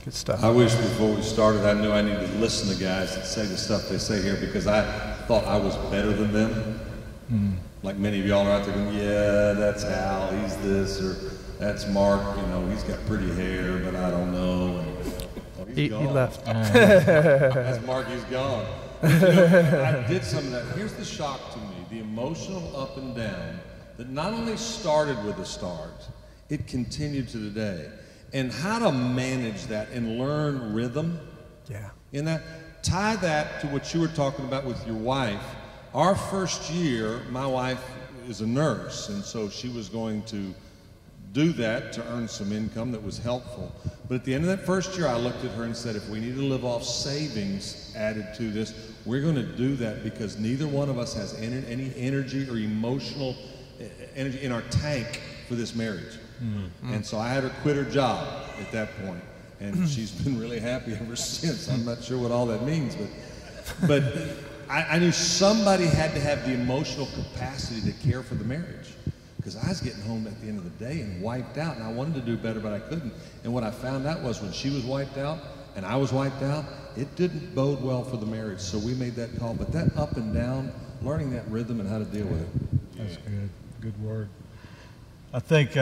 Good stuff. I wish before we started I knew I needed to listen to guys that say the stuff they say here, because I thought I was better than them. Like many of y'all are out there going, yeah, that's Al, he's this, or that's Mark, you know, he's got pretty hair, but I don't know. And, oh, He left. That's Mark, he's gone. But, you know, I did some of that. Here's the shock to me, the emotional up and down that not only started with the start, it continued to today. And how to manage that and learn rhythm. Yeah. In that, tie that to what you were talking about with your wife. Our first year, my wife is a nurse, and so she was going to do that to earn some income that was helpful. But at the end of that first year, I looked at her and said, if we need to live off savings added to this, we're going to do that, because neither one of us has any energy or emotional energy in our tank for this marriage. And so I had her quit her job at that point, and she's been really happy ever since. I'm not sure what all that means, but I knew somebody had to have the emotional capacity to care for the marriage, because I was getting home at the end of the day and wiped out, and I wanted to do better, but I couldn't. And what I found out was when she was wiped out and I was wiped out, it didn't bode well for the marriage. So we made that call. But that up and down, learning that rhythm and how to deal with it. That's good. Good word. I think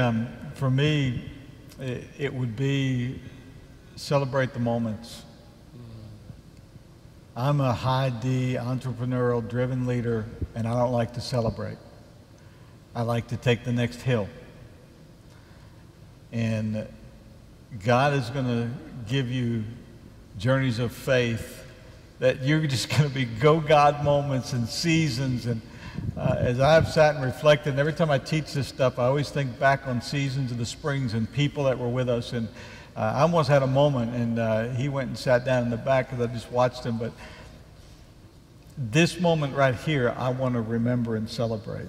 for me, it would be celebrate the moments. I'm a high D, entrepreneurial, driven leader, and I don't like to celebrate. I like to take the next hill. And God is going to give you journeys of faith that you're just going to be go God moments and seasons. And as I've sat and reflected, and every time I teach this stuff, I always think back on seasons of the springs and people that were with us. And I almost had a moment, and he went and sat down in the back because I just watched him. But this moment right here, I want to remember and celebrate.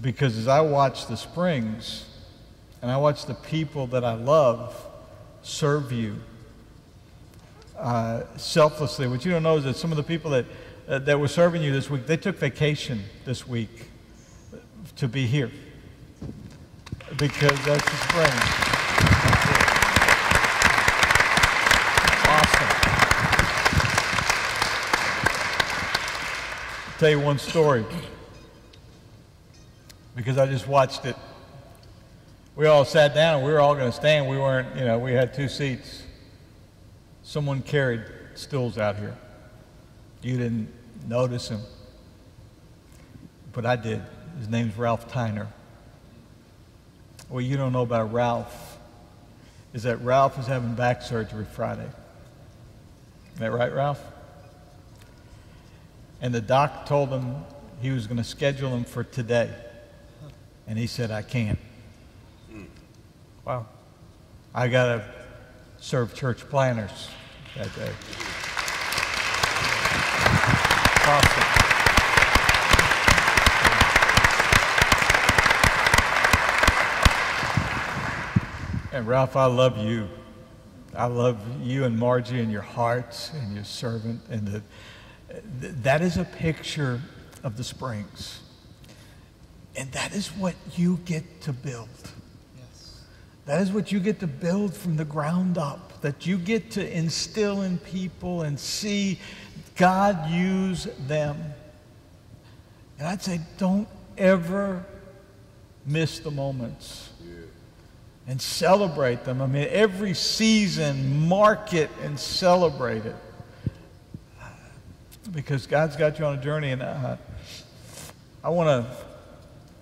Because as I watch the springs, and I watch the people that I love serve you selflessly, what you don't know is that some of the people that were serving you this week, they took vacation this week to be here. Because that's the spring. Awesome. I'll tell you one story, because I just watched it. We all sat down and we were all going to stand. We weren't, we had 2 seats. Someone carried stools out here. You didn't notice him, but I did. His name's Ralph Tyner. What you don't know about Ralph is that Ralph is having back surgery Friday. Is that right, Ralph? And the doc told him he was going to schedule him for today. And he said, I can't. Wow. I got to serve church planners that day. Awesome. And Ralph, I love you. I love you and Margie and your hearts and your servant. And that is a picture of the springs. And that is what you get to build. That is what you get to build from the ground up, that you get to instill in people and see God use them. And I'd say don't ever miss the moments and celebrate them. I mean, every season, mark it and celebrate it. Because God's got you on a journey, and I want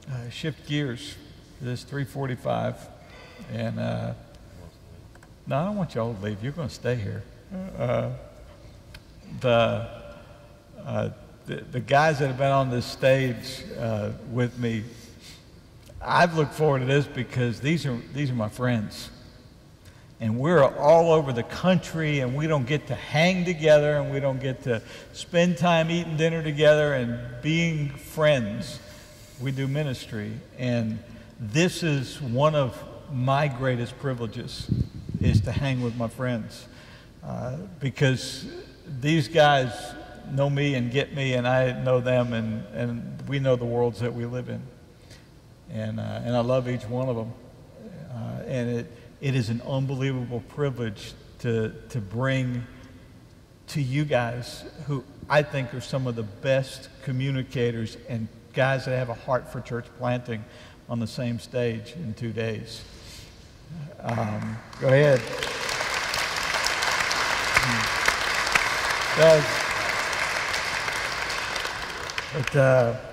to shift gears to this 345. And no, I don't want y'all to leave. You're going to stay here. The guys that have been on this stage with me, I've looked forward to this because these are my friends. And we're all over the country, and we don't get to hang together, and we don't get to spend time eating dinner together and being friends. We do ministry. And this is one of my greatest privileges, is to hang with my friends, because these guys know me and get me, and I know them, and we know the worlds that we live in, and I love each one of them, and it is an unbelievable privilege to bring to you guys, who I think are some of the best communicators and guys that have a heart for church planting, on the same stage in 2 days. Go ahead. But